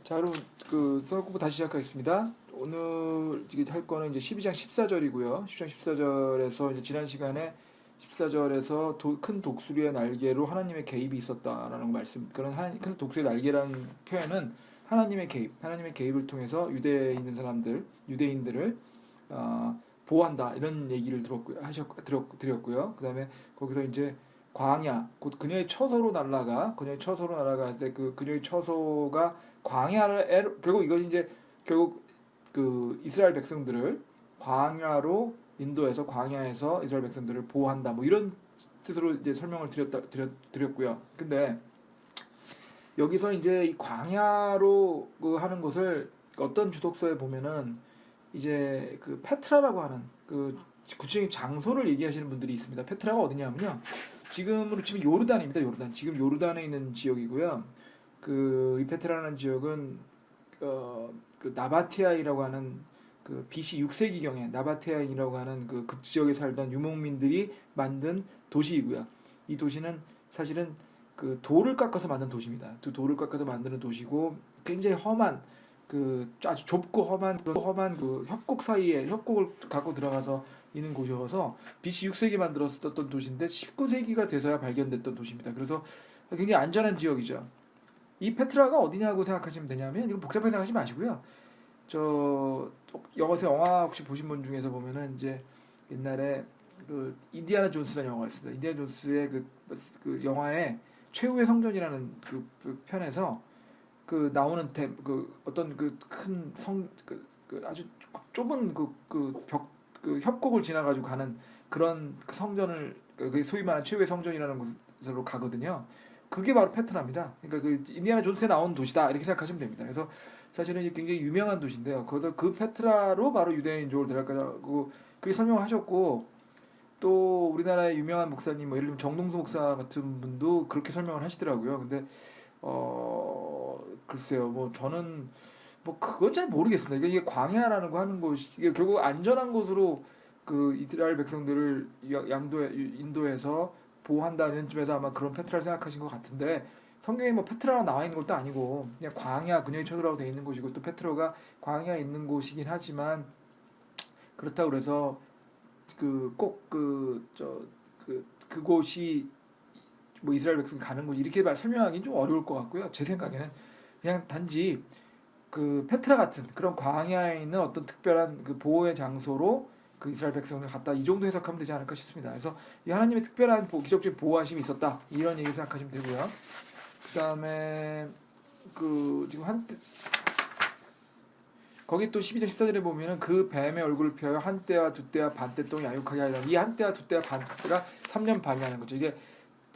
자, 여러분 그 수학 공부 다시 시작하겠습니다. 오늘 할 거는 이제 12장 14절이고요. 12장 14절에서 이제 지난 시간에 14절에서 큰 독수리의 날개로 하나님의 개입이 있었다라는 말씀. 그런 큰 독수리의 날개라는 표현은 하나님의 개입을 통해서 유대에 있는 사람들, 유대인들을 보호한다 이런 얘기를 드렸고요. 그다음에 거기서 이제 광야, 곧 그녀의 처소로 날아갈 때 그 그녀의 처소가 광야를 결국 이것이 이제 결국 그 이스라엘 백성들을 광야에서 이스라엘 백성들을 보호한다 뭐 이런 뜻으로 이제 설명을 드렸고요. 근데 여기서 이제 이 광야로 하는 것을 어떤 주석서에 보면은 이제 그 페트라라고 하는 그 구체적인 장소를 얘기하시는 분들이 있습니다. 페트라가 어디냐면요. 지금으로 치면 요르단입니다. 지금 요르단에 있는 지역이고요. 이 페트라라는 지역은 그 나바테아이라고 하는 그 BC 6세기경에 나바테아인이라고 하는 그 지역에 살던 유목민들이 만든 도시이고요. 이 도시는 사실은 그 돌을 깎아서 만든 도시입니다. 돌을 깎아서 만드는 도시고 굉장히 험한 그 아주 좁고 험한 그 협곡 사이에 협곡을 갖고 들어가서 있는 곳이어서 BC 6세기 만들었었던 도시인데 19세기가 돼서야 발견됐던 도시입니다. 그래서 굉장히 안전한 지역이죠. 이 페트라가 어디냐고 생각하시면 되냐면 이거 복잡하게 생각하지 마시고요. 영화 혹시 보신 분 중에서 보면은 이제 옛날에 그 인디아나 존스라는 영화가 있습니다. 인디아나 존스의 그 영화의 최후의 성전이라는 그 편에서 그 나오는 어떤 그 큰 그 아주 좁은 그 협곡을 지나가지고 가는 그런 그 성전을 그 소위 말하는 최후의 성전이라는 곳으로 가거든요. 그게 바로 페트라입니다. 그러니까 그 인디아나 존스에 나온 도시다 이렇게 생각하시면 됩니다. 그래서 사실은 굉장히 유명한 도시인데요. 거기서 그 페트라로 바로 유대인족을 데려가고 그렇게 설명하셨고 또 우리나라의 유명한 목사님 뭐 예를 들면 정동수 목사 같은 분도 그렇게 설명을 하시더라고요. 근데 글쎄요. 뭐 저는 뭐 그건 잘 모르겠습니다. 이게 광야라는 거 하는 곳이 이게 결국 안전한 곳으로 그 이스라엘 백성들을 인도에서 보호한다는 점에서 아마 그런 페트라를 생각하신 것 같은데 성경에 뭐 페트라가 나와 있는 것도 아니고 그냥 광야 그녀의 처소라고 되어 있는 곳이고 또 페트로가 광야에 있는 곳이긴 하지만 그렇다고 그래서 그곳이 뭐 이스라엘 백성이 가는 곳 이렇게 설명하기는 좀 어려울 것 같고요. 제 생각에는 그냥 단지 그 페트라 같은 그런 광야에 있는 어떤 특별한 그 보호의 장소로 그 이스라엘 백성을 갖다 이 정도 해석하면 되지 않을까 싶습니다. 그래서 이 하나님의 특별한 기적적인 보호하심이 있었다 이런 얘기 생각하시면 되고요. 그다음에 그 지금 거기 또 12장 14절에 보면은 그 뱀의 얼굴을 펴요 한 때와 두 때와 반 때 동안 야육하게 하리라. 이 한 때와 두 때와 반 때가 3년 반이라는 거죠. 이게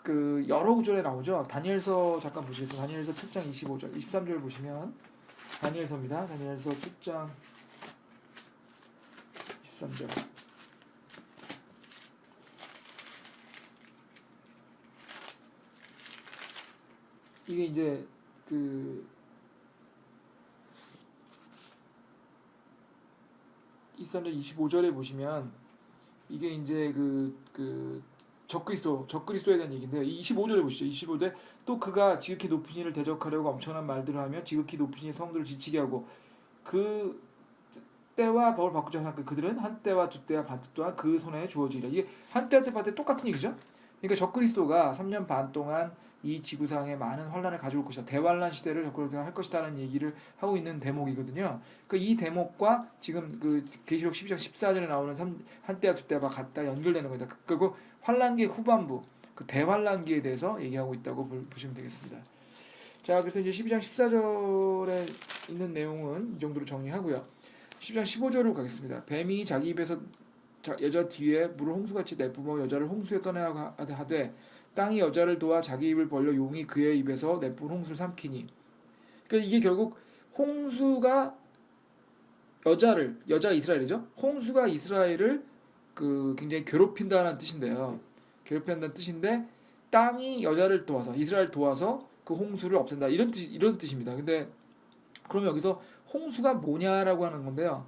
그 여러 구절에 나오죠. 다니엘서 잠깐 보시겠어요. 다니엘서 7장 25절, 23절 보시면 다니엘서입니다. 다니엘서 7장 23절. 이게 이제 그 23절 25절에 보시면 이게 이제 적그리스도에 대한 얘기인데요. 25절에 보시죠. 25절에 또 그가 지극히 높은 이를 대적하려고 엄청난 말들을 하며 지극히 높은 이의 성도를 지치게 하고 그 때와 법을 바꾸지 않고 그들은 한 때와 두 때와 반 때 또한 그 손에 주어지리라. 이게 한 때와 반 때 똑같은 얘기죠. 그러니까 적그리스도가 3년 반 동안 이 지구상에 많은 환란을 가져올 것이다. 대환란 시대를 할 것이다라는 얘기를 하고 있는 대목이거든요. 이 대목과 지금 그 계시록 12장 14절에 나오는 한 때와 두 때와 같다 연결되는 거다. 그리고 환란기 후반부 그 대환란기에 대해서 얘기하고 있다고 보시면 되겠습니다. 자, 그래서 이제 12장 14절에 있는 내용은 이 정도로 정리하고요. 10장 15절로 가겠습니다. 뱀이 자기 입에서 여자 뒤에 물을 홍수같이 내뿜어 여자를 홍수에 떠내야 하되 땅이 여자를 도와 자기 입을 벌려 용이 그의 입에서 내뿜은 홍수를 삼키니. 그러니까 이게 결국 홍수가 여자 이스라엘이죠. 홍수가 이스라엘을 그 굉장히 괴롭힌다는 뜻인데요. 괴롭힌다는 뜻인데 땅이 여자를 도와서 이스라엘 도와서 그 홍수를 없앤다 이런 뜻입니다. 근데 그러면 여기서 홍수가 뭐냐라고 하는 건데요.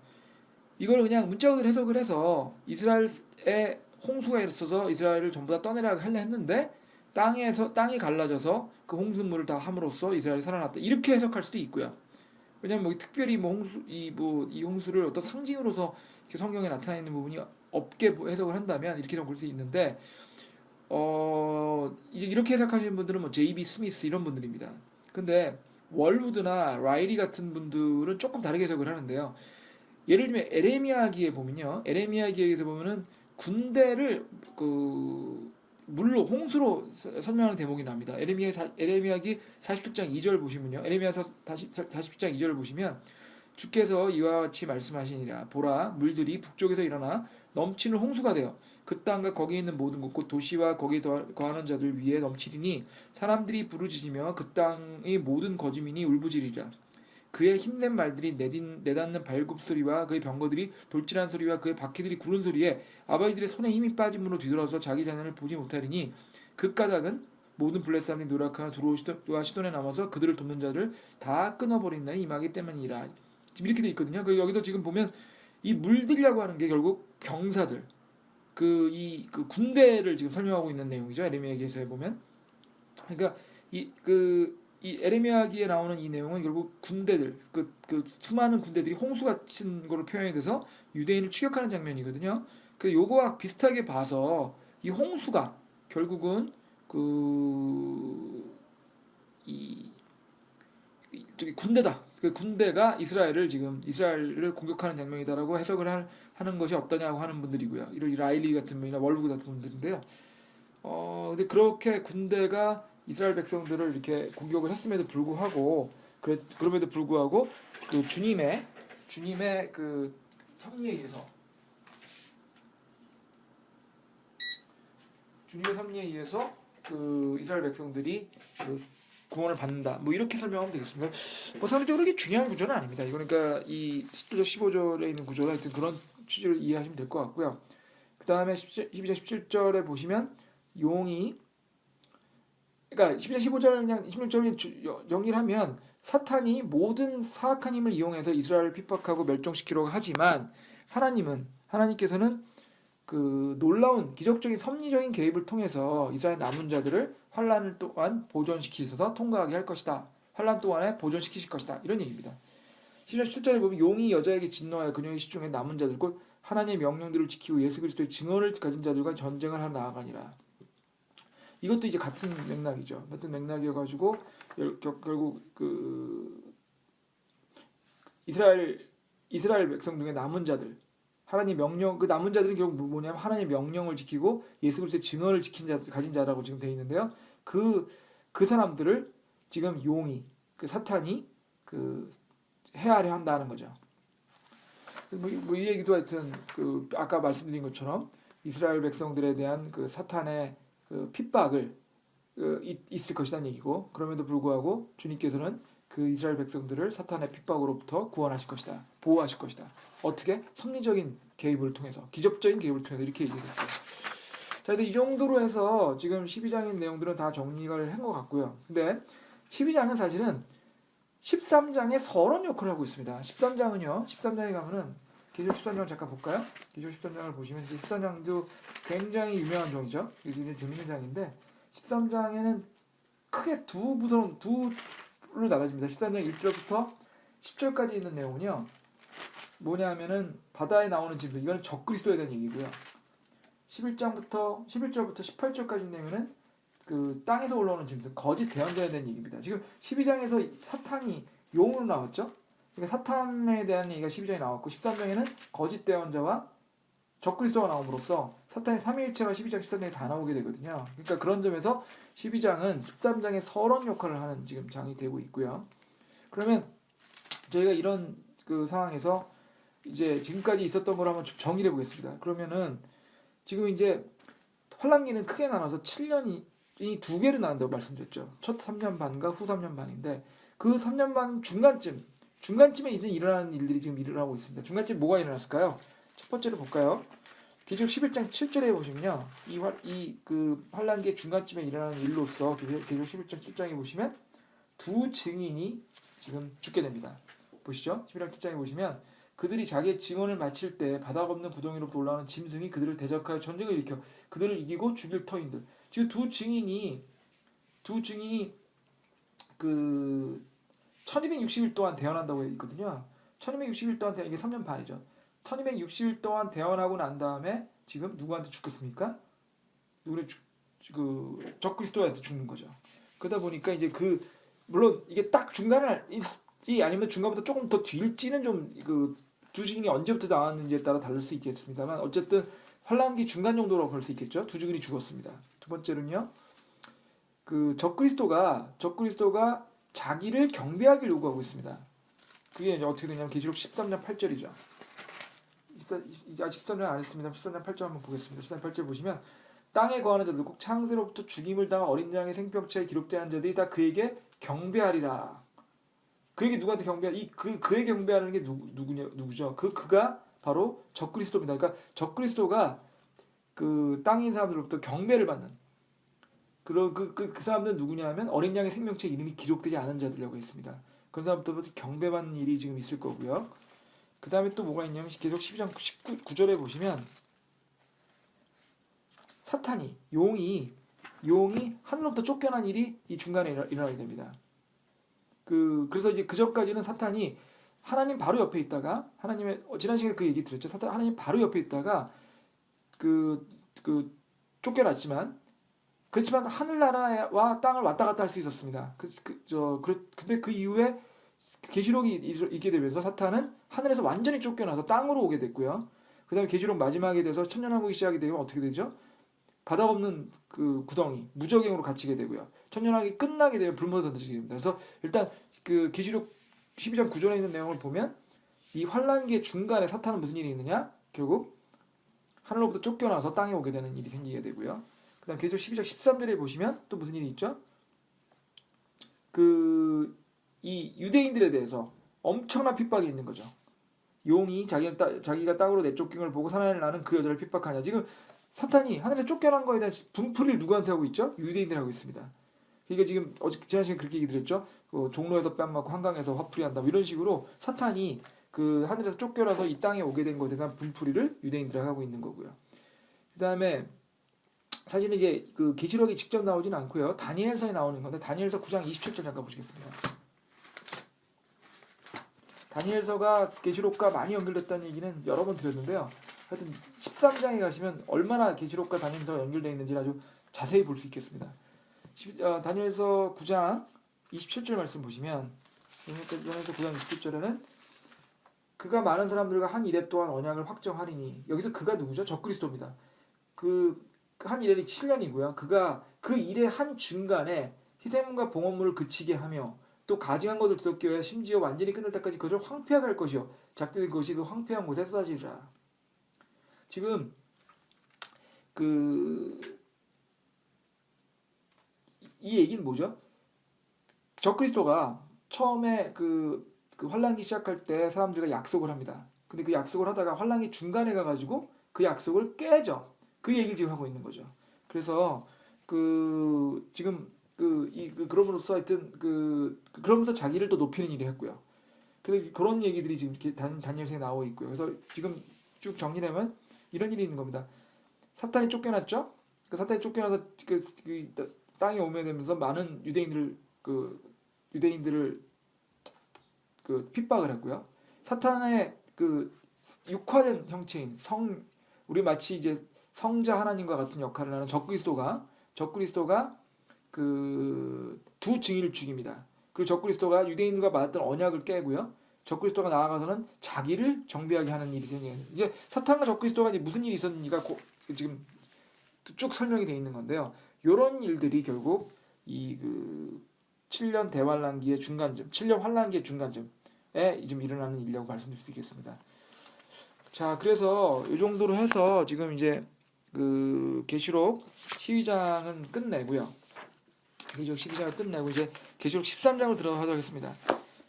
이걸 그냥 문자적으로 해석을 해서 이스라엘에 홍수가 있어서 이스라엘을 전부 다 떠내라 하려 했는데 땅이 갈라져서 그 홍수물을 다 함으로써 이스라엘이 살아났다. 이렇게 해석할 수도 있고요. 왜냐면 뭐 특별히 뭐 홍수 이 홍수를 어떤 상징으로서 이렇게 성경에 나타나 있는 부분이 없게 해석을 한다면 이렇게 볼 수 있는데 이제 이렇게 해석하시는 분들은 뭐 J.B. 스미스 이런 분들입니다. 근데 월우드나 라이리 같은 분들은 조금 다르게 해석을 하는데요. 예를 들면 에레미야기에 보면요. 에레미야기에서 보면은 군대를 그 물로 홍수로 설명하는 대목이 나옵니다. 에레미야기 40장 2절 보시면요. 에레미야서 40장 2절을 보시면 주께서 이와 같이 말씀하시니라 보라 물들이 북쪽에서 일어나 넘치는 홍수가 되어 그 땅과 거기 있는 모든 곳 곧 도시와 거기에 거하는 자들 위에 넘치리니 사람들이 부르짖으며 그 땅의 모든 거주민이 울부짖으리라 그의 힘센 말들이 내닫는 발굽 소리와 그의 병거들이 돌진한 소리와 그의 바퀴들이 구른 소리에 아버지들의 손에 힘이 빠짐으로 뒤돌아서 자기 자녀를 보지 못하리니 그 까닭은 모든 블레 사람이 노력하여 두로와 시돈에 남아서 그들을 돕는 자를 다 끊어버린 날이 임하기 때문이라. 지금 이렇게 돼 있거든요. 여기서 지금 보면 이 물들이라고 하는 게 결국 병사들, 그 군대를 지금 설명하고 있는 내용이죠. 에레미야기에서 보면. 그러니까 이 에레미야기에 나오는 이 내용은 결국 군대들, 그 수많은 군대들이 홍수 같은 거로 표현이 돼서 유대인을 추격하는 장면이거든요. 그 요거와 비슷하게 봐서 이 홍수가 결국은 이 저기 군대다. 그 군대가 이스라엘을 공격하는 장면이다라고 해석을 하는 것이 어떠냐고 하는 분들이고요. 이 라일리 같은 분이나 월브 같은 분들인데요. 근데 그렇게 군대가 이스라엘 백성들을 이렇게 공격을 했음에도 불구하고 그럼에도 불구하고 그 주님의 그 섭리에 의해서 그 이스라엘 백성들이 그 구원을 받는다. 뭐 이렇게 설명하면 되겠습니다. 뭐 상대적으로 이게 중요한 구조는 아닙니다. 이거 그러니까 이 10절 15절에 있는 구조가 하여튼 그런 취지를 이해하시면 될 것 같고요. 그 다음에 12절 17절에 보시면 용이 그러니까 12절 15절 그냥 16절을 정리를 하면 사탄이 모든 사악한 힘을 이용해서 이스라엘을 핍박하고 멸종시키려고 하지만 하나님께서는 그 놀라운 기적적인 섭리적인 개입을 통해서 이스라엘 남은 자들을 환란 동안 보존시키셔서 통과하게 할 것이다. 환란 동안에 보존시키실 것이다. 이런 얘기입니다. 10절 17절에 보면 용이 여자에게 진노하여 그녀의 시중에 남은 자들 곧 하나님의 명령들을 지키고 예수 그리스도의 증언을 가진 자들과 전쟁을 하러 나아가니라. 이것도 이제 같은 맥락이죠. 같은 맥락이어가지고 결국 그 이스라엘 백성 중에 남은 자들 하나님 명령 그 남은 자들은 결국 뭐냐면 하나님의 명령을 지키고 예수 그리스도의 증언을 가진 자라고 지금 되어 있는데요. 그 사람들을 지금 용이 그 사탄이 그 헤아려 한다는 거죠. 이 얘기도 하여튼 그 아까 말씀드린 것처럼 이스라엘 백성들에 대한 그 사탄의 그 핍박을 있을 것이라는 얘기고 그럼에도 불구하고 주님께서는 그 이스라엘 백성들을 사탄의 핍박으로부터 구원하실 것이다. 보호하실 것이다. 어떻게? 섭리적인 개입을 통해서 기적적인 개입을 통해서 이렇게 얘기했어요. 자, 이 정도로 해서 지금 12장의 내용들은 다 정리를 한 것 같고요. 근데 12장은 사실은 13장의 서론 역할을 하고 있습니다. 13장에 가면은 계시록 13장 잠깐 볼까요? 계시록 13장을 보시면 13장도 굉장히 유명한 장이죠. 굉장히 재밌는 장인데 13장에는 크게 두로 나눠집니다. 13장 1절부터 10절까지 있는 내용은요. 뭐냐면은 바다에 나오는 짐승 이거는 적그리스도에 대한 얘기고요. 11절부터 18절까지 내용은 그 땅에서 올라오는 짐승 거짓 대언자에 대한 얘기입니다. 지금 12장에서 사탄이 용으로 나왔죠. 그러니까 사탄에 대한 얘기가 12장에 나왔고 13장에는 거짓 대언자와 적그리스도가 나옴으로써 사탄의 삼위일체가 12장 13장에 다 나오게 되거든요. 그러니까 그런 점에서 12장은 13장의 서론 역할을 하는 지금 장이 되고 있고요. 그러면 저희가 이런 그 상황에서 이제 지금까지 있었던 걸 한번 정리해 보겠습니다. 그러면은 지금 이제 환란기는 크게 나눠서 7년이 두 개로 나눈다고 말씀드렸죠. 첫 3년 반과 후 3년 반인데 그 3년 반 중간쯤에 이제 일어나는 일들이 지금 일어나고 있습니다. 중간쯤 뭐가 일어났을까요? 첫 번째로 볼까요? 계시록 11장 7절에 보시면요. 그 환란기의 중간쯤에 일어나는 일로서 계시록 11장 7장에 보시면 두 증인이 지금 죽게 됩니다. 보시죠. 11장 7장에 보시면 그들이 자기의 증언을 마칠 때 바닥 없는 구덩이로부터 올라오는 짐승이 그들을 대적하여 전쟁을 일으켜 그들을 이기고 죽일 터인들. 지금 두 증인이 그 1260일 동안 대언한다고 있거든요. 1260일 동안 이게 3년 반이죠. 1260일 동안 대언하고 난 다음에 지금 누구한테 죽겠습니까? 그 적그리스도한테 죽는 거죠. 그러다 보니까 이제 물론 이게 딱 중간에 있지 아니면 중간부터 조금 더 뒤일지는 좀 두 증인이 언제부터 나왔는지에 따라 다를 수 있겠습니다만 어쨌든 환란기 중간 정도로 볼 수 있겠죠. 두 증인이 죽었습니다. 두 번째는요. 적그리스도가 자기를 경배하기를 요구하고 있습니다. 그게 이제 어떻게 되냐면 계시록 13장 8절이죠. 아직 13장 안 했습니다. 13장 8절 한번 보겠습니다. 13장 8절 보시면 땅에 거하는 자들 꼭 창세로부터 죽임을 당한 어린 양의 생명체에 기록된 자들이 다 그에게 경배하리라. 그에게 누구한테 경배하리? 그에게 경배하는 게 누구죠? 그가 바로 적그리스도입니다. 그러니까 적그리스도가 그 땅에 있는 사람들로부터 경배를 받는 그런 그 사람들은 누구냐면 어린 양의 생명체 이름이 기록되지 않은 자들이라고 했습니다. 그런 사람들부터 경배받는 일이 지금 있을 거고요. 그 다음에 또 뭐가 있냐면 계속 12장 19절에 보시면 사탄이 용이 하늘로부터 쫓겨난 일이 이 중간에 일어나게 됩니다. 그래서 이제 그 전까지는 사탄이 하나님 바로 옆에 있다가 하나님의 지난 시간에 그 얘기 드렸죠. 사탄 하나님 바로 옆에 있다가 쫓겨났지만 그렇지만 하늘나라와 땅을 왔다 갔다 할 수 있었습니다. 근데 그 이후에 계시록이 있게 되면서 사탄은 하늘에서 완전히 쫓겨나서 땅으로 오게 됐고요. 그다음에 계시록 마지막에 돼서 천년왕국이 시작이 되면 어떻게 되죠? 바닥 없는 그 구덩이 무저갱으로 갇히게 되고요. 천년왕국이 끝나게 되면 불못에 던지게 됩니다. 그래서 일단 그 계시록 12장 9절에 있는 내용을 보면 이 환란기의 중간에 사탄은 무슨 일이 있느냐? 결국 하늘로부터 쫓겨나서 땅에 오게 되는 일이 생기게 되고요. 그 다음 계시록 12장 13절에 보시면 또 무슨 일이 있죠? 이 유대인들에 대해서 엄청난 핍박이 있는 거죠. 용이 자기가 땅으로 내쫓긴 걸 보고 사나이를 낳는 그 여자를 핍박하냐. 지금 사탄이 하늘에 쫓겨난 거에 대한 분풀이를 누구한테 하고 있죠? 유대인들 하고 있습니다. 그러니까 지금 지난 시간에 그렇게 얘기 드렸죠. 종로에서 뺨 맞고 한강에서 화풀이 한다. 이런 식으로 사탄이 그 하늘에서 쫓겨나서 이 땅에 오게 된 것에 대한 분풀이를 유대인들이 하고 있는 거고요. 그 다음에 사실은 이제 그 계시록이 직접 나오지는 않고요. 다니엘서에 나오는 건데 다니엘서 9장 27절 잠깐 보시겠습니다. 다니엘서가 계시록과 많이 연결됐다는 얘기는 여러 번 드렸는데요. 하여튼 13장에 가시면 얼마나 계시록과 다니엘서가 연결되어 있는지 아주 자세히 볼 수 있겠습니다. 다니엘서 9장 27절 말씀 보시면 다니엘서 9장 27절에는 그가 많은 사람들과 한 이레 동안 언약을 확정하리니 여기서 그가 누구죠? 적그리스도입니다. 한 이레이 7년이고요. 그가 그 일의 한 중간에 희생물과 봉헌물을 그치게 하며 또 가증한 것을 뒤덮기 위해 심지어 완전히 끝날 때까지 그것을 황폐하게 할 것이요 작들인 것이 그 황폐한 곳에 쏟아지리라. 지금 이 얘기는 뭐죠? 적그리스도가 처음에 그 환란기 시작할 때 사람들과 약속을 합니다. 근데 그 약속을 하다가 환란기 중간에 가가지고 그 약속을 깨죠. 그 얘기를 지금 하고 있는 거죠. 그래서 지금 그럼으로써 하여튼 그러면서 자기를 또 높이는 일을 했고요. 그래서 그런 얘기들이 지금 이렇게 다니엘서에 나오고 있고요. 그래서 지금 쭉 정리하면 이런 일이 있는 겁니다. 사탄이 쫓겨났죠. 사탄이 쫓겨나서 땅에 오게 되면서 많은 유대인들을 핍박을 했고요. 사탄의 육화된 형체인 우리 마치 이제 성자 하나님과 같은 역할을 하는 적그리스도가 두 증인을 죽입니다. 그리고 적그리스도가 유대인들과 맺었던 언약을 깨고요. 적그리스도가 나아가서는 자기를 정죄하게 하는 일이 생겨요. 이게 사탄과 적그리스도가 이제 무슨 일이 있었는지가 지금 쭉 설명이 되어 있는 건데요. 이런 일들이 결국 이 7년 대환란기의 중간점, 7년 환란기의 중간점에 지금 일어나는 일이라고 말씀드릴 수 있겠습니다. 자, 그래서 이 정도로 해서 지금 이제 계시록 12장은 끝내고요. 계시록 12장을 끝내고 이제 계시록 13장을 들어가도록 하겠습니다.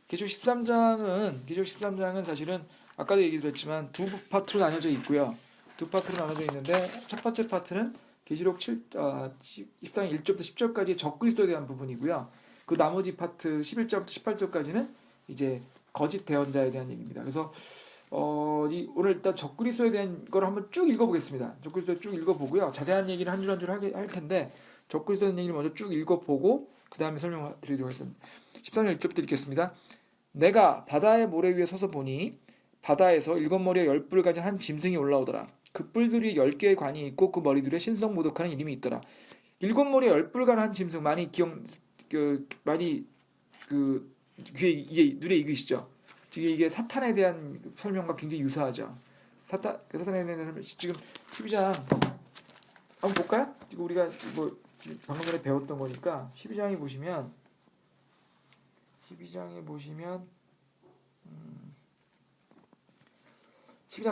계시록 13장은 사실은 아까도 얘기 드렸지만 두 파트로 나눠져 있고요. 두 파트로 나눠져 있는데 첫 번째 파트는 계시록 14장 1절부터 10절까지의 적그리스도에 대한 부분이고요. 그 나머지 파트 11절부터 18절까지는 이제 거짓 대언자에 대한 얘기입니다. 그래서 오늘 일단 적그리스도에 대한 걸 한번 쭉 읽어보겠습니다. 적그리스도 쭉 읽어보고요. 자세한 얘기는 한 줄 한 줄 할 텐데 적그리스도에 대한 얘기를 먼저 쭉 읽어보고 그 다음에 설명드리도록 하겠습니다. 13절 1절부터 읽겠습니다. 내가 바다의 모래 위에 서서 보니 바다에서 일곱 머리와 열 뿔을 가진 한 짐승이 올라오더라. 그 뿔들이 10개의 관이 있고 그 머리들에 신성모독하는 이름이 있더라. 일곱 머리와 열 뿔 가는 한 짐승 많이 그 귀에 이게 눈에 익으시죠? 지금 이게 사탄에 대한 설명과 굉장히 유사하죠. 사탄에 대한 지금 12장 한번 볼까요? 지금 우리가 뭐 방금 전에 배웠던 거니까 12장에 보시면 12장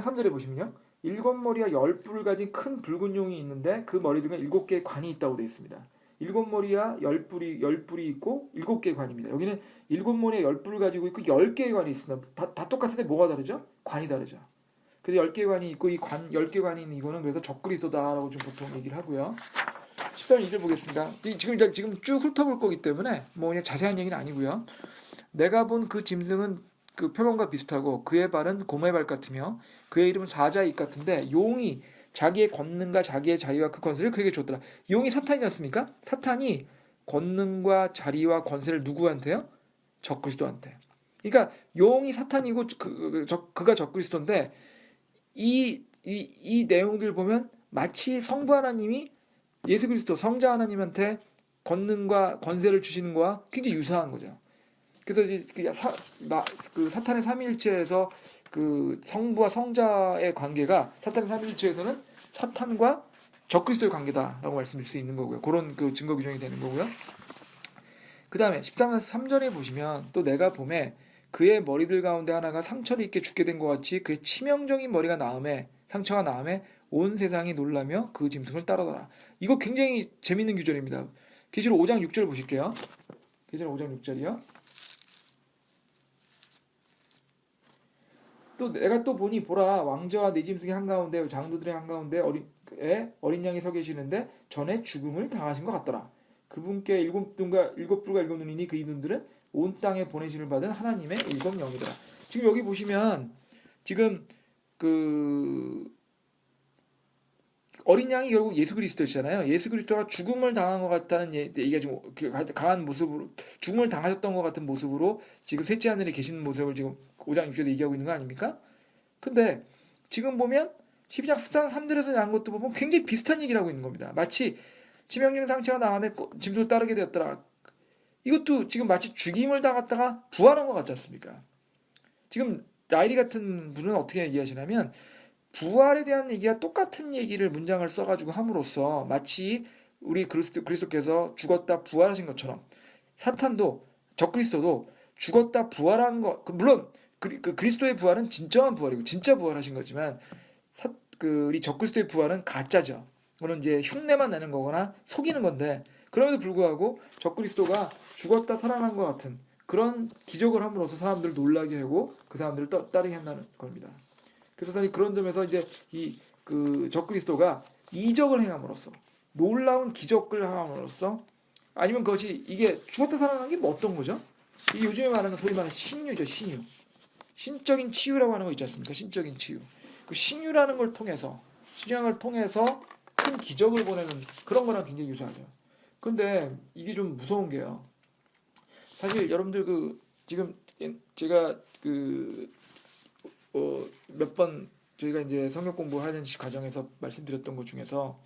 3절에 보시면요. 일곱 머리와 열 뿔을 가진 큰 붉은 용이 있는데 그 머리 중에 7개의 관이 있다고 되어 있습니다. 일곱 머리와 열 뿔이 있고 7개의 관입니다. 여기는 일곱 머리와 열 뿔을 가지고 있고 10개의 관이 있습니다. 다 똑같은데 뭐가 다르죠? 관이 다르죠. 그래서 10개의 관이 있고 이 10개 관이 있는 이거는 그래서 적그리스도다라고 좀 보통 얘기를 하고요. 14절 2절 보겠습니다. 지금 쭉 훑어볼 거기 때문에 뭐 그냥 자세한 얘기는 아니고요. 내가 본 그 짐승은 그 표범과 비슷하고 그의 발은 곰의 발 같으며 그의 이름은 사자의 입 같은데 용이 자기의 권능과 자기의 자리와 그 권세를 그에게 줬더라. 용이 사탄이었습니까? 사탄이 권능과 자리와 권세를 누구한테요? 적그리스도한테. 그러니까 용이 사탄이고 그가 적그리스도인데 이 내용들 보면 마치 성부 하나님이 예수 그리스도 성자 하나님한테 권능과 권세를 주시는 거와 굉장히 유사한 거죠. 그래서 그 사탄의 삼위일체에서 그 성부와 성자의 관계가 사탄의 삼위일체에서는 사탄과 적그리스도의 관계다라고 말씀드릴 수 있는 거고요. 그런 그 증거 규정이 되는 거고요. 그 다음에 13절 3절에 보시면 또 내가 봄에 그의 머리들 가운데 하나가 상처를 입게 죽게 된 것 같이 그의 치명적인 상처가 나음에 온 세상이 놀라며 그 짐승을 따르더라. 이거 굉장히 재밌는 규절입니다. 계시록 5장 6절 보실게요. 계시록 5장 6절이요. 또 내가 또 보니 보라 왕자와 네 짐승의 한가운데 장로들의 한가운데 어린 양이 서 계시는데 전에 죽음을 당하신 것 같더라. 그분께 일곱 뿔과 일곱 눈이니 그 이눈들은 온 땅에 보내심을 받은 하나님의 일곱 영이더라. 지금 여기 보시면 지금 그 어린 양이 결국 예수 그리스도였잖아요. 예수 그리스도가 죽음을 당한 것 같다는 얘기가 지금 강한 모습으로 죽음을 당하셨던 것 같은 모습으로 지금 셋째 하늘에 계시는 모습을 지금 5장 6절에 얘기하고 있는 거 아닙니까? 근데 지금 보면 12장 3절에서 나온 것도 보면 굉장히 비슷한 얘기를 하고 있는 겁니다. 마치 치명적인 상처가 나음에 짐승을 따르게 되었더라. 이것도 지금 마치 죽임을 당했다가 부활한 것 같지 않습니까? 지금 라일리 같은 분은 어떻게 얘기하시냐면 부활에 대한 얘기와 똑같은 얘기를 문장을 써가지고 함으로써 마치 우리 그리스도께서 죽었다 부활하신 것처럼 사탄도 적그리스도도 죽었다 부활한 것 물론 그리스도의 부활은 진정한 부활이고 진짜 부활하신 거지만 우리 적그리스도의 부활은 가짜죠. 그건 이제 흉내만 내는 거거나 속이는 건데 그럼에도 불구하고 적그리스도가 죽었다 살아난 것 같은 그런 기적을 함으로써 사람들을 놀라게 하고 그 사람들을 따르게 한다는 겁니다. 그래서 사실 그런 점에서 이제 그 적그리스도가 이적을 행함으로써 놀라운 기적을 행함으로써 아니면 그것이 이게 죽었다 살아난 게 뭐 어떤 거죠? 이게 요즘에 말하는 소위 말하는 신유죠. 신적인 치유라고 하는 거 있지 않습니까? 신적인 치유. 그 신유라는 걸 통해서 큰 기적을 보내는 그런 거랑 굉장히 유사하죠. 근데 이게 좀 무서운 게요. 사실 여러분들 지금 제가 몇 번 저희가 이제 성경 공부하는 과정에서 말씀드렸던 것 중에서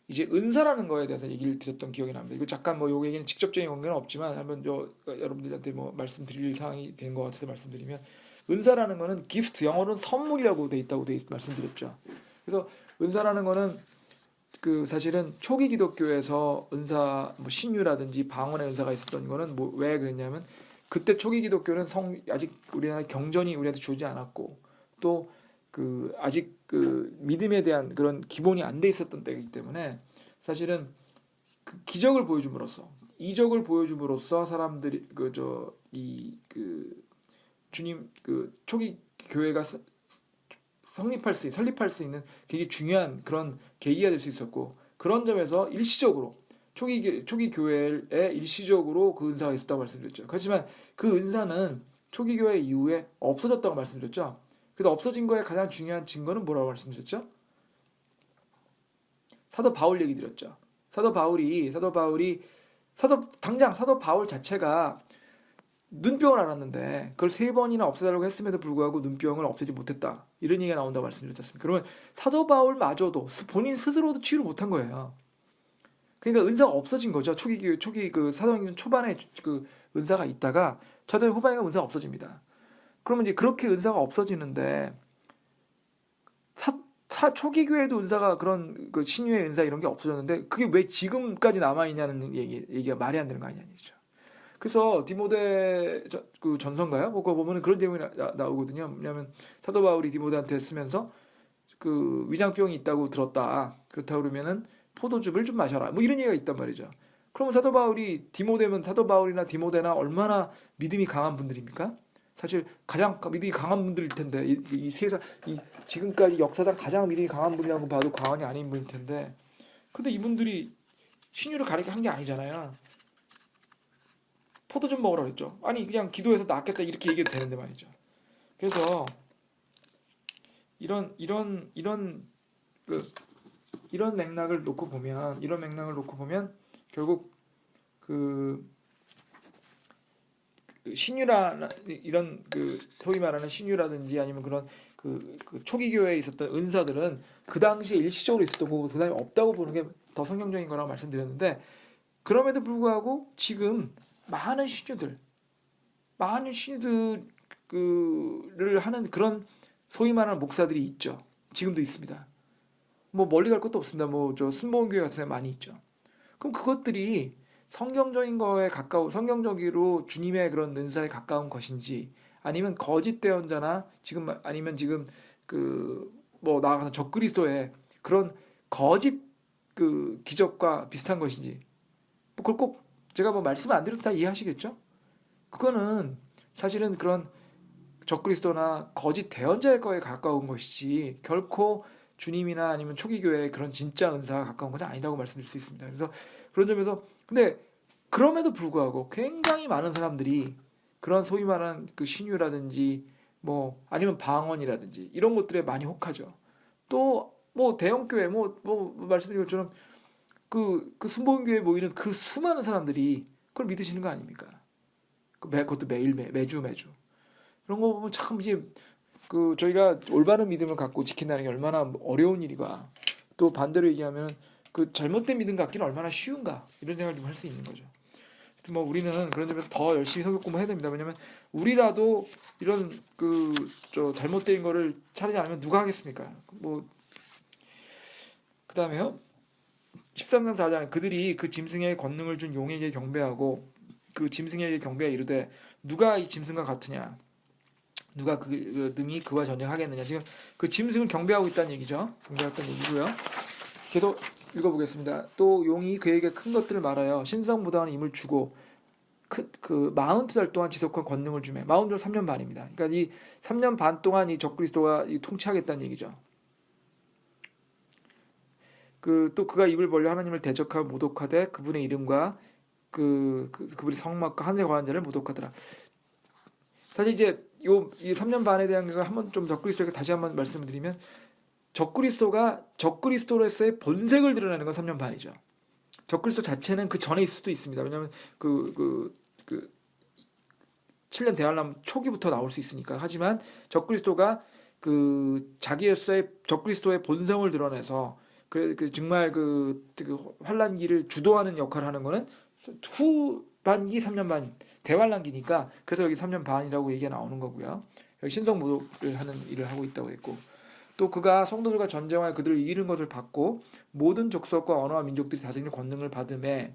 이제 은사라는 거에 대해서 얘기를 드렸던 기억이 납니다. 이거 잠깐 요 얘기는 직접적인 관계는 없지만 한번 여러분들한테 말씀드릴 사항이 된 것 같아서 말씀드리면 은사라는 거는 기프트, 영어로는 선물이라고 돼 있다고 말씀드렸죠. 그래서 은사라는 거는 사실은 초기 기독교에서 은사 신유라든지 방언의 은사가 있었던 거는 왜 그랬냐면 그때 초기 기독교는 아직 우리나라 경전이 우리한테 주지 않았고 또 아직 믿음에 대한 그런 기본이 안 돼 있었던 때이기 때문에 사실은 기적을 보여줌으로써 이적을 보여줌으로써 사람들이 주님 초기 교회가 설립할 수 있는 되게 중요한 그런 계기가 될 수 있었고 그런 점에서 일시적으로 초기 교회에 일시적으로 그 은사가 있었다고 말씀드렸죠. 그렇지만 그 은사는 초기 교회 이후에 없어졌다고 말씀드렸죠. 그래서 없어진 거에 가장 중요한 증거는 뭐라고 말씀드렸죠? 사도 바울 얘기 드렸죠. 사도 바울 자체가 눈병을 앓았는데 그걸 3번이나 없애달라고 했음에도 불구하고 눈병을 없애지 못했다. 이런 얘기가 나온다고 말씀드렸지 않습니까? 그러면 사도 바울마저도 본인 스스로도 치유를 못한 거예요. 그러니까 은사가 없어진 거죠. 초기 그 사도행전 초반에 그 은사가 있다가 사도행 후반에 은사가 없어집니다. 그러면 이제 그렇게 은사가 없어지는데 초기 교회도 은사가 그런 그 신유의 은사 이런 게 없어졌는데 그게 왜 지금까지 남아 있냐는 얘기가 말이 안 되는 거 아니죠. 그래서 디모데 그 전서인가요? 그거 보면 그런 내용이 나오거든요. 왜냐하면 사도 바울이 디모데한테 쓰면서 그 위장병이 있다고 들었다. 그렇다 그러면은 포도즙을 좀 마셔라. 뭐 이런 얘기가 있단 말이죠. 그러면 사도 바울이 디모데면 사도 바울이나 디모데나 얼마나 믿음이 강한 분들입니까? 사실 가장 믿음이 강한 분들일 텐데 이 세상 이 지금까지 역사상 가장 믿음이 강한 분이라고 봐도 과언이 아닌 분일 텐데 근데 이분들이 신유를 가리게 한 게 아니잖아요. 포도즙 먹으라 그랬죠. 아니 그냥 기도해서 낫겠다 이렇게 얘기해도 되는데 말이죠. 그래서 이런 맥락을 놓고 보면 결국 그 신유라 이런 그 소위 말하는 신유라든지 아니면 그런 그 초기 교회에 있었던 은사들은 그 당시에 일시적으로 있었던 거고 그다음에 없다고 보는 게 더 성경적인 거라고 말씀드렸는데 그럼에도 불구하고 지금 많은 신유들을 하는 그런 소위 말하는 목사들이 있죠. 지금도 있습니다. 뭐 멀리 갈 것도 없습니다. 뭐 저 순복음교회 같은 데 많이 있죠. 그럼 그것들이 성경적인 거에 가까운 성경적으로 주님의 그런 은사에 가까운 것인지 아니면 거짓 대언자나 아니면 지금 그 뭐 나아가서 적그리스도의 그런 거짓 그 기적과 비슷한 것인지 뭐 그걸 꼭 제가 뭐 말씀 안 드려도 다 이해하시겠죠? 그거는 사실은 그런 적그리스도나 거짓 대언자의 거에 가까운 것이지 결코 주님이나 아니면 초기 교회의 그런 진짜 은사가 가까운 것은 아니라고 말씀드릴 수 있습니다. 그래서 그런 점에서 근데 그럼에도 불구하고 굉장히 많은 사람들이 그런 소위 말하는 그 신유라든지 뭐 아니면 방언이라든지 이런 것들에 많이 혹하죠. 또 뭐 대형 교회 뭐 말씀드린 것처럼 그 순복음교회 모이는 그 수많은 사람들이 그걸 믿으시는 거 아닙니까? 그것도 매주 그런 거 보면 참 이제 그 저희가 올바른 믿음을 갖고 지킨다는 게 얼마나 어려운 일이가 또 반대로 얘기하면 그 잘못된 믿음 갖기는 얼마나 쉬운가 이런 생각을 좀 할 수 있는 거죠. 뭐 우리는 그런 점에서 더 열심히 성경 공부해야 됩니다. 왜냐면 우리라도 이런 그 저 잘못된 거를 차리지 않으면 누가 하겠습니까? 뭐 그다음에요. 13장 4장 그들이 그 짐승의 권능을 준 용에게 경배하고 그 짐승에게 경배하 이르되 누가 이 짐승과 같으냐 누가 그 능히 그와 전쟁하겠느냐 지금 그 짐승을 경배하고 있다는 얘기죠. 경배했다는 얘기고요. 계속 읽어보겠습니다. 또 용이 그에게 큰 것들을 말하여 신성무당한 힘을 주고 그 42살 동안 지속한 권능을 주매 42살 3년 반입니다. 그러니까 이 3년 반 동안 이 적그리스도가 통치하겠다는 얘기죠. 또 그가 입을 벌려 하나님을 대적하고 모독하되 그분의 이름과 그분의 성막과 하늘에 관한 자를 모독하더라. 사실 이제 이 3년 반에 대한 거 한번 좀 적그리스도에게 다시 한번 말씀을 드리면 적그리스도가 적그리스도로서의 본색을 드러내는 건 3년 반이죠. 적그리스도 자체는 그 전에 있을 수도 있습니다. 왜냐하면 그 7년 대환란 초기부터 나올 수 있으니까. 하지만 적그리스도가 그 자기로서의 적그리스도의 본성을 드러내서 정말 그 환란기를 주도하는 역할을 하는 거는 후반기 3년 반 대환란기니까 그래서 여기 3년 반이라고 얘기가 나오는 거고요. 여기 신성모독을 하는 일을 하고 있다고 했고 또 그가 성도들과 전쟁하여 그들을 이기는 것을 받고 모든 족속과 언어와 민족들이 다스리는 권능을 받음에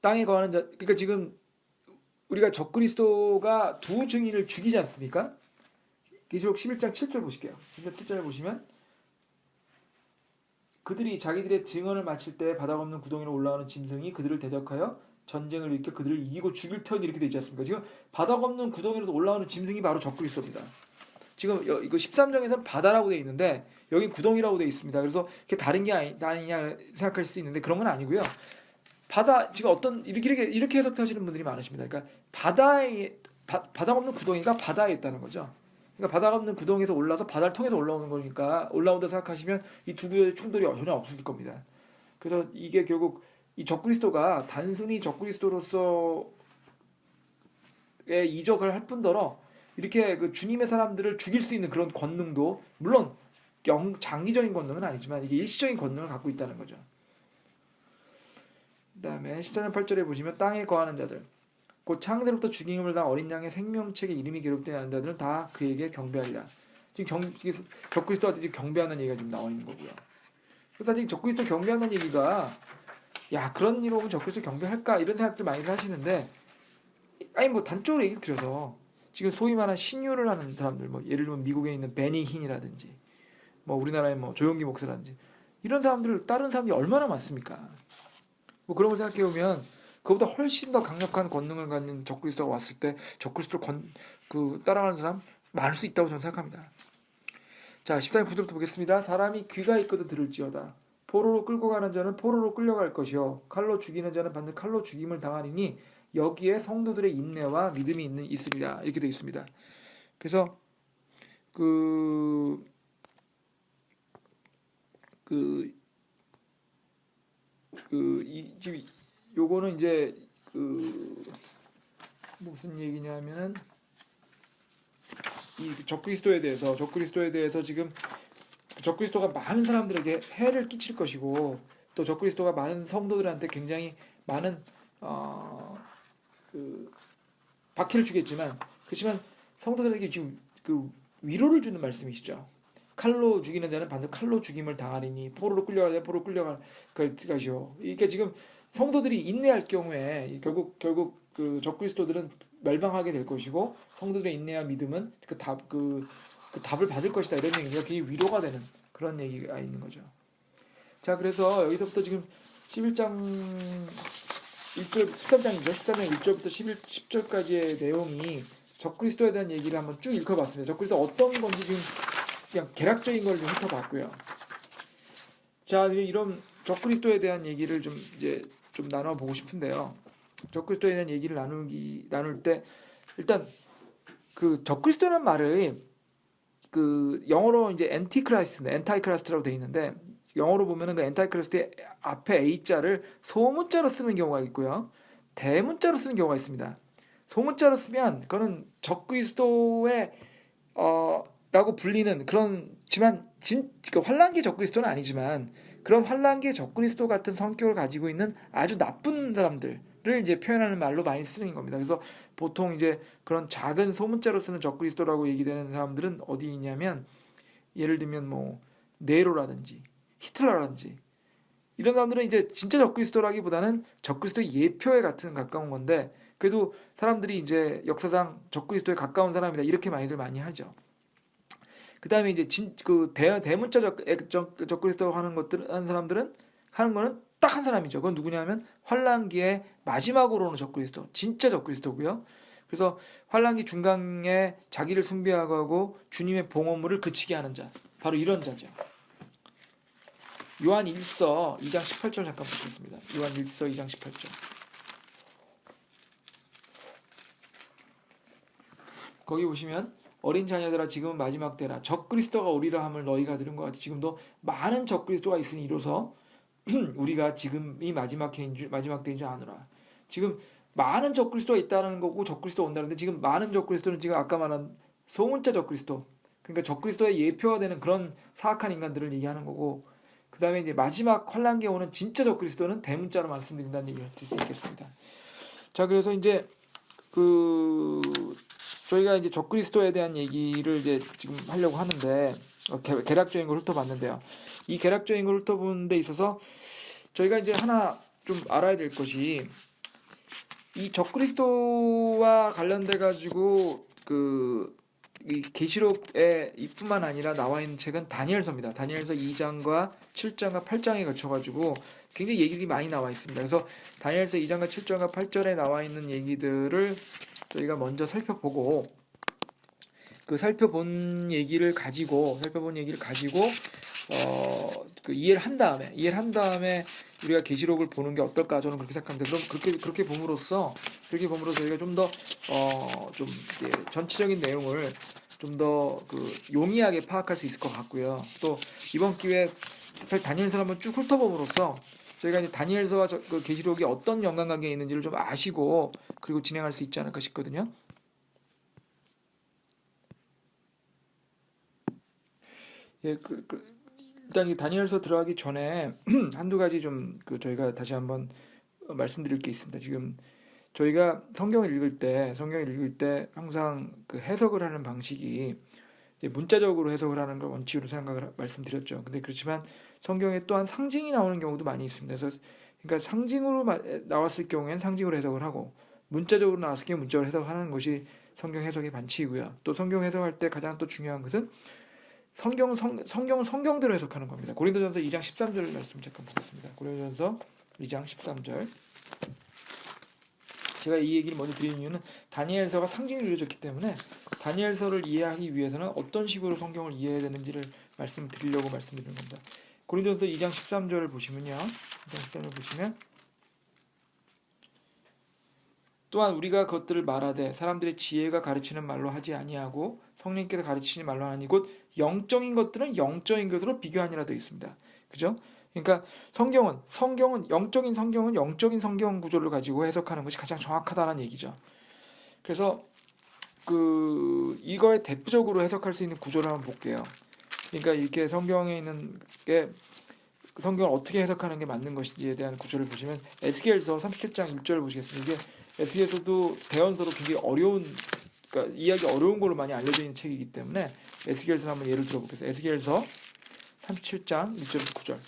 땅에 거하는 자 그러니까 지금 우리가 적그리스도가 두 증인을 죽이지 않습니까? 계시록 11장 7절 보실게요. 11장 7절에 보시면 그들이 자기들의 증언을 마칠 때 바닥 없는 구덩이로 올라오는 짐승이 그들을 대적하여 전쟁을 일으켜 그들을 이기고 죽일 터니 이렇게 되어 있지 않습니까? 지금 바닥 없는 구덩이로 올라오는 짐승이 바로 적그리스도입니다. 지금 이거 13장에서는 바다라고 되어 있는데 여기 구덩이라고 되어 있습니다. 그래서 그게 다른 게 아니냐 생각할 수 있는데 그런 건 아니고요. 바다 지금 어떤 이렇게 해석하시는 분들이 많으십니다. 그러니까 바닥 없는 구덩이가 바다에 있다는 거죠. 그러니까 바닥 없는 구덩이에서 올라서 바다를 통해서 올라오는 거니까 올라온다 생각하시면 이 두 개의 충돌이 전혀 없을 겁니다. 그래서 이게 결국 이 적그리스도가 단순히 적그리스도로서의 이적을 할 뿐더러 이렇게 그 주님의 사람들을 죽일 수 있는 그런 권능도 물론 장기적인 권능은 아니지만 이게 일시적인 권능을 갖고 있다는 거죠. 그다음에 14절 8절에 보시면 땅에 거하는 자들 곧 창세로부터 죽임을 당한 어린 양의 생명책에 이름이 기록되어 있는 자들은 다 그에게 경배하리라. 지금 적그리스도한테 지금 경배하는 얘기가 지금 나와 있는 거고요. 그래서 지금 적그리스도 경배하는 얘기가 야 그런 일 오면 적그리스도 경배할까 이런 생각들 많이 하시는데 아니 뭐 단적으로 얘기를 드려서 지금 소위 말하는 신유를 하는 사람들 뭐 예를 들면 미국에 있는 베니 흰이라든지 뭐 우리나라의 뭐 조용기 목사라든지 이런 사람들 다른 사람들이 얼마나 많습니까? 뭐 그런 걸 생각해 보면 그보다 훨씬 더 강력한 권능을 갖는 적그리스도가 왔을 때 적그리스도를 따라가는 사람 많을 수 있다고 저는 생각합니다. 자 14절 9절부터 보겠습니다. 사람이 귀가 있거든 들을지어다. 포로로 끌고 가는 자는 포로로 끌려갈 것이요 칼로 죽이는 자는 반드시 칼로 죽임을 당하리니 여기에 성도들의 인내와 믿음이 있으리라 이렇게 되어 있습니다. 그래서 지금 요거는 이제 무슨 얘기냐면은 이 적그리스도에 대해서 지금 적그리스도가 많은 사람들에게 해를 끼칠 것이고 또 적그리스도가 많은 성도들한테 굉장히 많은 박해를 주겠지만 그렇지만 성도들에게 지금 위로를 주는 말씀이시죠. 칼로 죽이는 자는 반드시 칼로 죽임을 당하리니 포로로 끌려갈 자는 포로로 끌려갈 것이요. 이게 지금 성도들이 인내할 경우에 결국 그 적그리스도들은 멸망하게 될 것이고 성도들의 인내와 믿음은 그 답을 받을 것이다 이런 얘기가 그게 위로가 되는 그런 얘기가 있는 거죠. 자 그래서 여기서부터 지금 11장 1절 13장이죠. 13장 1절부터 10절까지의 내용이 적그리스도에 대한 얘기를 한번 쭉 읽어봤습니다. 적그리스도 어떤 건지 지금 그냥 개략적인 걸 좀 훑어봤고요. 자 이런 적그리스도에 대한 얘기를 좀 나눠보고 싶은데요. 적그리스도에 대한 얘기를 나눌 때 일단 그 적그리스도라는 말을 그 영어로 이제 엔타이크라이스트라고 돼 있는데 영어로 보면은 그 엔타이크라이스트의 앞에 A자를 소문자로 쓰는 경우가 있고요. 대문자로 쓰는 경우가 있습니다. 소문자로 쓰면 그거는 적그리스도의 라고 불리는 그런지만 그 환란기 적그리스도는 아니지만 그런 환란기 적그리스도 같은 성격을 가지고 있는 아주 나쁜 사람들을 이제 표현하는 말로 많이 쓰는 겁니다. 그래서 보통 이제 그런 작은 소문자로 쓰는 적그리스도라고 얘기되는 사람들은 어디 있냐면 예를 들면 뭐 네로라든지 히틀러라든지 이런 사람들은 이제 진짜 적그리스도라기보다는 적그리스도의 예표에 가까운 건데 그래도 사람들이 이제 역사상 적그리스도에 가까운 사람이다 이렇게 많이 하죠. 그 다음에 이제 대문자 적그리스도 하는 사람들은 하는 거는 딱 한 사람이죠. 그건 누구냐면 환란기의 마지막으로 오는 적그리스도, 진짜 적그리스도고요. 그래서 환란기 중간에 자기를 숭배하고 주님의 봉헌물을 그치게 하는 자, 바로 이런 자죠. 요한 1서 2장 18절 잠깐 보겠습니다. 요한 1서 2장 18절. 거기 보시면 어린 자녀들아 지금은 마지막 때라 적그리스도가 오리라 함을 너희가 들은 것 같이 지금도 많은 적그리스도가 있으니 이로써 우리가 지금이 마지막 때인 줄 아노라. 지금 많은 적그리스도가 있다는 거고 적그리스도 온다는데 지금 많은 적그리스도는 지금 아까 말한 소문자 적그리스도 그러니까 적그리스도의 예표가 되는 그런 사악한 인간들을 얘기하는 거고 그 다음에 이제 마지막 환란기에 오는 진짜 적그리스도는 대문자로 말씀드린다는 얘기를 들 수 있겠습니다. 자 그래서 이제 저희가 이제 적그리스도에 대한 얘기를 이제 지금 하려고 하는데 개략적인 걸 훑어봤는데요. 이 개략적인 걸 훑어보는 데 있어서 저희가 이제 하나 좀 알아야 될 것이 이 적그리스도와 관련돼 가지고 이 계시록에 이뿐만 아니라 나와 있는 책은 다니엘서입니다. 다니엘서 2장과 7장과 8장에 걸쳐 가지고 굉장히 얘기들이 많이 나와 있습니다. 그래서 다니엘서 2장과 7장과 8절에 나와 있는 얘기들을 저희가 먼저 살펴보고 살펴본 얘기를 가지고 이해를 한 다음에 우리가 계시록을 보는 게 어떨까 저는 그렇게 생각합니다. 그럼 그렇게 봄으로써 저희가 좀 더 전체적인 내용을 좀 더 용이하게 파악할 수 있을 것 같고요. 또 이번 기회에 다니엘서 한번 쭉 훑어봄으로써 저희가 이제 다니엘서와 그 계시록이 어떤 연관관계가 있는지를 좀 아시고 그리고 진행할 수 있지 않을까 싶거든요. 예, 일단 이 다니엘서 들어가기 전에 한두 가지 좀 저희가 다시 한번 말씀드릴 게 있습니다. 지금 저희가 성경을 읽을 때 항상 그 해석을 하는 방식이 이제 문자적으로 해석을 하는 걸 원칙으로 생각을 말씀드렸죠. 근데 그렇지만 성경에 또한 상징이 나오는 경우도 많이 있습니다. 그래서 그러니까 상징으로 나왔을 경우에는 상징으로 해석을 하고 문자적으로 나왔을 경우 문자로 해석하는 것이 성경 해석의 반칙이고요. 또 성경 해석할 때 가장 또 중요한 것은 성경대로 해석하는 겁니다. 고린도전서 2장 13절 말씀 잠깐 보겠습니다. 고린도전서 2장 13절. 제가 이 얘기를 먼저 드리는 이유는 다니엘서가 상징으로 이루어졌기 때문에 다니엘서를 이해하기 위해서는 어떤 식으로 성경을 이해해야 되는지를 말씀드리려고 말씀드리는 겁니다. 고린도전서 2장 13절을 보시면요. 2장 13절 보시면 또한 우리가 그것들을 말하되 사람들의 지혜가 가르치는 말로 하지 아니하고 성령께서 가르치시는 말로 하니 곧 영적인 것들은 영적인 것으로 비교하니라 되어 있습니다. 그죠? 그러니까 영적인 성경은 영적인 성경 구조를 가지고 해석하는 것이 가장 정확하다는 얘기죠. 그래서 이거에 대표적으로 해석할 수 있는 구조를 한번 볼게요. 그러니까 이렇게 성경에 있는 게 성경을 어떻게 해석하는 게 맞는 것인지에 대한 구조를 보시면 에스겔서 37장 1절을 보시겠습니다. 이게 에스겔서도 대언서로 굉장히 그러니까 이해하기 어려운 걸로 많이 알려져 있는 책이기 때문에 에스겔서 한번 예를 들어보겠습니다. 에스겔서 37장 1절에서 9절.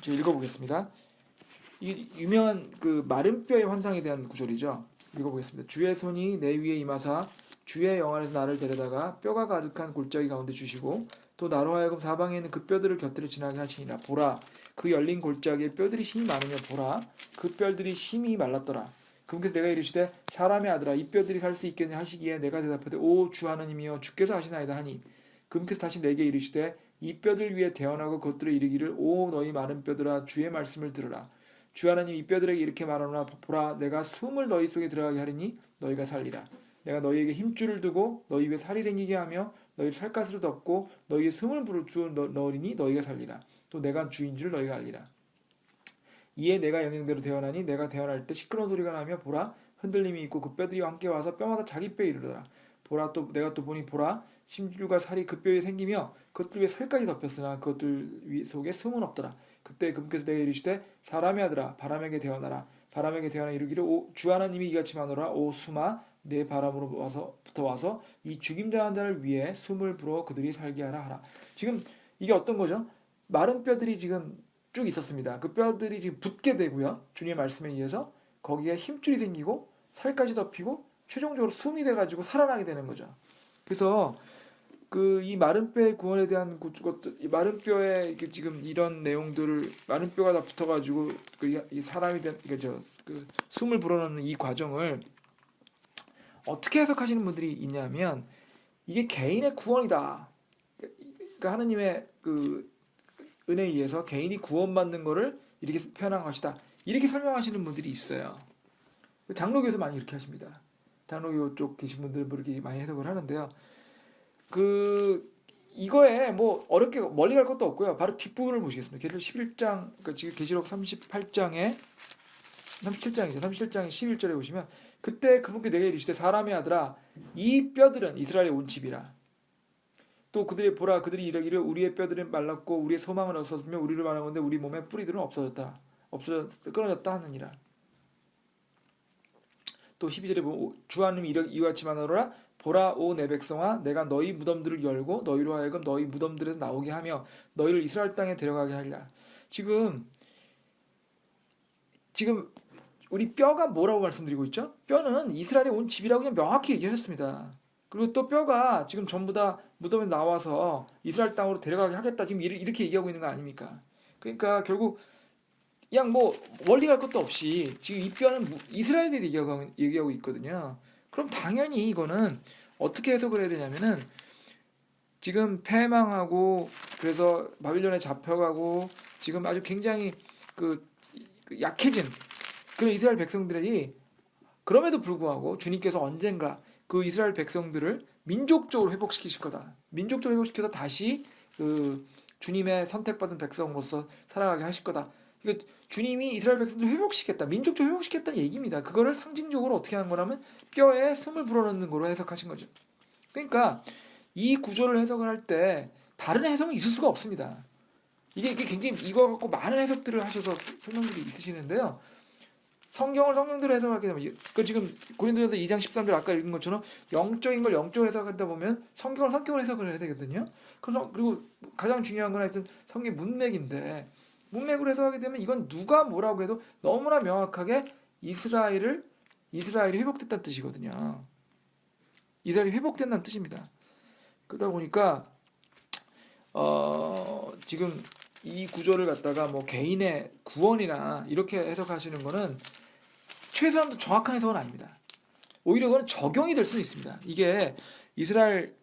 제가 읽어보겠습니다. 이 유명한 마른 뼈의 환상에 대한 구절이죠. 읽어보겠습니다. 주의 손이 내 위에 임하사 주의 영 안에서 나를 데려다가 뼈가 가득한 골짜기 가운데 주시고 또 나로 하여금 사방에 있는 그 뼈들을 곁들여 지나게 하시니라. 보라, 그 열린 골짜기에 뼈들이 심히 많으며 보라, 그 뼈들이 심히 말랐더라. 그분께서 내가 이르시되 사람의 아들아, 이 뼈들이 살 수 있겠냐 하시기에 내가 대답하되 오 주 하나님이여 주께서 하시나이다 하니 그분께서 다시 내게 이르시되 이 뼈들 위에 대언하고 그것들을 이르기를 오 너희 많은 뼈들아 주의 말씀을 들으라. 주 하나님 이 뼈들에게 이렇게 말하노라. 보라, 내가 숨을 너희 속에 들어가게 하리니 너희가 살리라. 내가 너희에게 힘줄을 두고 너희 입에 살이 생기게 하며 너희를 살갗으로 덮고 너희의 숨을 불어 넣으리니 너희가 살리라. 또 내가 주인 줄 너희가 알리라. 이에 내가 영영대로 대언하니 내가 대언할 때 시끄러운 소리가 나며 보라 흔들림이 있고 그 뼈들이 함께 와서 뼈마다 자기 뼈에 이르더라. 보라 또 내가 또 보니 보라 심줄과 살이 그 뼈에 생기며 그것들 위에 살까지 덮였으나 그것들 속에 숨은 없더라. 그때 그분께서 내게 이르시되 사람의 아들아 바람에게 대언하라. 바람에게 대언하 이르기를 주 하나님이 이같이 말하노라. 오 숨아 내 바람으로부터 와서 이 죽임당한 자를 위해 숨을 불어 그들이 살게 하라. 지금 이게 어떤 거죠? 마른 뼈들이 지금 쭉 있었습니다. 그 뼈들이 지금 붙게 되고요. 주님의 말씀에 의해서 거기에 힘줄이 생기고 살까지 덮이고 최종적으로 숨이 돼가지고 살아나게 되는 거죠. 그래서 이 마른 뼈의 구원에 대한 것들, 이 마른 뼈에 지금 이런 내용들을 마른 뼈가 다 붙어가지고 이 사람이 된 숨을 불어넣는 이 과정을 어떻게 해석하시는 분들이 있냐면 이게 개인의 구원이다. 그러니까 하나님의 은혜에 의해서 개인이 구원받는 거를 이렇게 표현한 것이다. 이렇게 설명하시는 분들이 있어요. 장로교에서 많이 이렇게 하십니다. 장로교 쪽 계신 분들은 그렇게 많이 해석을 하는데요. 이거에 뭐 어렵게 멀리 갈 것도 없고요. 바로 뒷부분을 보시겠습니다. 계시록 11장, 그러니까 지금 계시록 37장이죠. 37장의 11절에 보시면 그때 그분께 내게 이르시되 사람의 아들아 이 뼈들은 이스라엘의 온 집이라. 또 그들이 보라 그들이 이르기를 우리의 뼈들은 말랐고 우리의 소망은 없어졌으며 우리를 말하건대 우리 몸의 뿌리들은 끊어졌다 하느니라. 또 12절에 보면 주 하나님이 이와 같이 말하노라. 보라 오 내 백성아 내가 너희 무덤들을 열고 너희로 하여금 너희 무덤들에서 나오게 하며 너희를 이스라엘 땅에 데려가게 하리라. 지금 우리 뼈가 뭐라고 말씀드리고 있죠? 뼈는 이스라엘의 온 집이라고 그냥 명확히 얘기하셨습니다. 그리고 또 뼈가 지금 전부 다 무덤에 나와서 이스라엘 땅으로 데려가게 하겠다 지금 이렇게 얘기하고 있는 거 아닙니까? 그러니까 결국 그냥 뭐 멀리 갈 것도 없이 지금 이 뼈는 이스라엘에 대해 얘기하고 있거든요. 그럼 당연히 이거는 어떻게 해석을 해야 되냐면은 지금 패망하고 그래서 바빌론에 잡혀가고 지금 아주 굉장히 약해진 그런 이스라엘 백성들이 그럼에도 불구하고 주님께서 언젠가 그 이스라엘 백성들을 민족적으로 회복시키실 거다. 민족적으로 회복시켜서 다시 그 주님의 선택받은 백성으로서 살아가게 하실 거다. 이거 주님이 이스라엘 백성들 회복시켰다, 민족적 회복시켰다는 얘기입니다. 그거를 상징적으로 어떻게 하는 거라면 뼈에 숨을 불어넣는 거로 해석하신 거죠. 그러니까 이 구조를 해석을 할 때 다른 해석은 있을 수가 없습니다. 이게 굉장히 이거 갖고 많은 해석들을 하셔서 설명들이 있으시는데요. 성경을 성경대로 해석하게 되면 지금 고린도전서 2장 13절 아까 읽은 것처럼 영적인 걸 영적으로 해석하다 보면 성경을 성경으로 해석을 해야 되거든요. 그리고 가장 중요한 건 하여튼 성경 문맥인데 문맥으로 해석하게 되면 이건 누가 뭐라고 해도 너무나 명확하게 이스라엘이 회복됐다는 뜻이거든요. 이스라엘이 회복된다는 뜻입니다. 그러다 보니까 지금 이 구조를 갖다가 뭐 개인의 구원이나 이렇게 해석하시는 거는 최소한도 정확한 해석은 아닙니다. 오히려 그건 적용이 될 수는 있습니다. 이게 이스라엘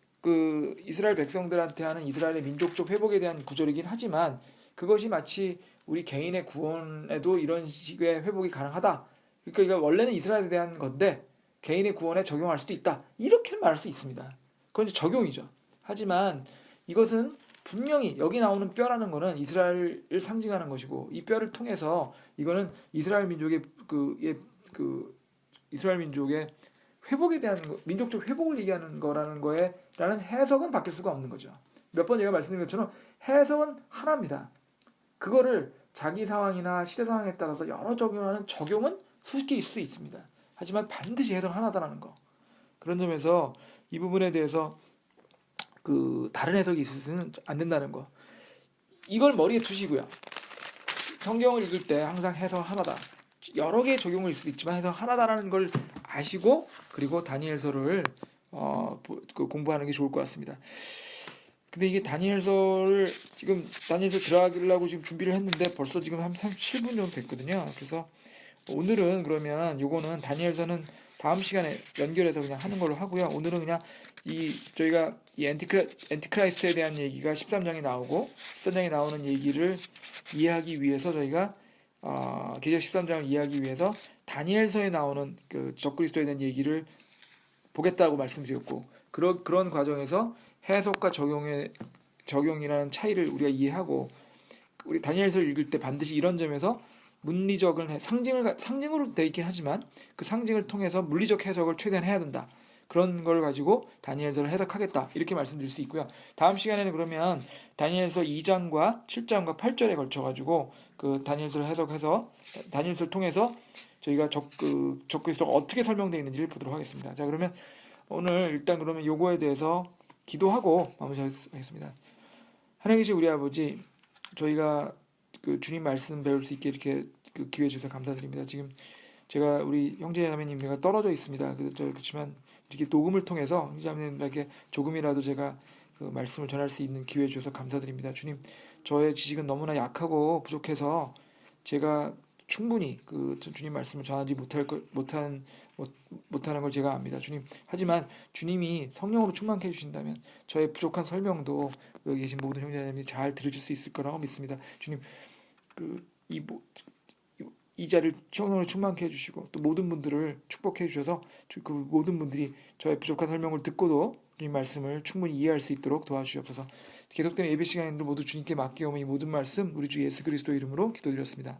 백성들한테 하는 이스라엘의 민족적 회복에 대한 구절이긴 하지만 그것이 마치 우리 개인의 구원에도 이런 식의 회복이 가능하다. 그러니까 이거 원래는 이스라엘에 대한 건데 개인의 구원에 적용할 수도 있다. 이렇게 말할 수 있습니다. 그건 이제 적용이죠. 하지만 이것은 분명히 여기 나오는 뼈라는 거는 이스라엘을 상징하는 것이고 이 뼈를 통해서 이거는 이스라엘 민족의 이스라엘 민족의 회복에 대한 민족적 회복을 얘기하는 거라는 거에라는 해석은 바뀔 수가 없는 거죠. 몇 번 제가 말씀드린 것처럼 해석은 하나입니다. 그거를 자기 상황이나 시대 상황에 따라서 여러 적용하는 적용은 수십 개 있을 수 있습니다. 하지만 반드시 해석은 하나다라는 거. 그런 점에서 이 부분에 대해서 다른 해석이 있어서는 안 된다는 거. 이걸 머리에 두시고요. 성경을 읽을 때 항상 해석 하나다. 여러 개의 적용을 있을 수 있지만 해석 하나다라는 걸 아시고 그리고 다니엘서를 공부하는 게 좋을 것 같습니다. 근데 이게 다니엘서를 지금 다니엘서 들어가려고 지금 준비를 했는데 벌써 지금 한 37분 정도 됐거든요. 그래서 오늘은 그러면 요거는 다니엘서는 다음 시간에 연결해서 그냥 하는 걸로 하고요. 오늘은 그냥 저희가 이 엔티크라이스트에 대한 얘기가 13장에 나오고 13장에 나오는 얘기를 이해하기 위해서 저희가 계시록 13장을 이해하기 위해서 다니엘서에 나오는 그 적그리스도에 대한 얘기를 보겠다고 말씀드렸고 그런 과정에서 해석과 적용이라는 차이를 우리가 이해하고 우리 다니엘서를 읽을 때 반드시 이런 점에서 문리적을 상징으로 되어 있긴 하지만 그 상징을 통해서 물리적 해석을 최대한 해야 된다. 그런 걸 가지고 다니엘서를 해석하겠다. 이렇게 말씀드릴 수 있고요. 다음 시간에는 그러면 다니엘서 2장과 7장과 8절에 걸쳐 가지고 그 다니엘서를 해석해서 다니엘서를 통해서 저희가 적그리스도가 어떻게 설명되어 있는지를 보도록 하겠습니다. 자, 그러면 오늘 일단 그러면 요거에 대해서 기도하고 마무리하겠습니다. 하나님 계신 우리 아버지, 저희가 그 주님 말씀 배울 수 있게 이렇게 그 기회 주셔서 감사드립니다. 지금 제가 우리 형제자매님과 떨어져 있습니다. 그렇지만 이렇게 녹음을 통해서 형제자매님에게 조금이라도 제가 그 말씀을 전할 수 있는 기회 주셔서 감사드립니다. 주님, 저의 지식은 너무나 약하고 부족해서 제가 충분히 그 주님 말씀을 전하지 못하는 걸 제가 압니다. 주님, 하지만 주님이 성령으로 충만케 해주신다면 저의 부족한 설명도 여기 계신 모든 형제자매님이 잘 들으실 수 있을 거라고 믿습니다. 주님, 이 자리를 성령으로 충만케 해주시고 또 모든 분들을 축복해 주셔서 그 모든 분들이 저의 부족한 설명을 듣고도 주님 말씀을 충분히 이해할 수 있도록 도와주시옵소서. 계속되는 예배 시간에도 모두 주님께 맡기오며 이 모든 말씀 우리 주 예수 그리스도 이름으로 기도드렸습니다.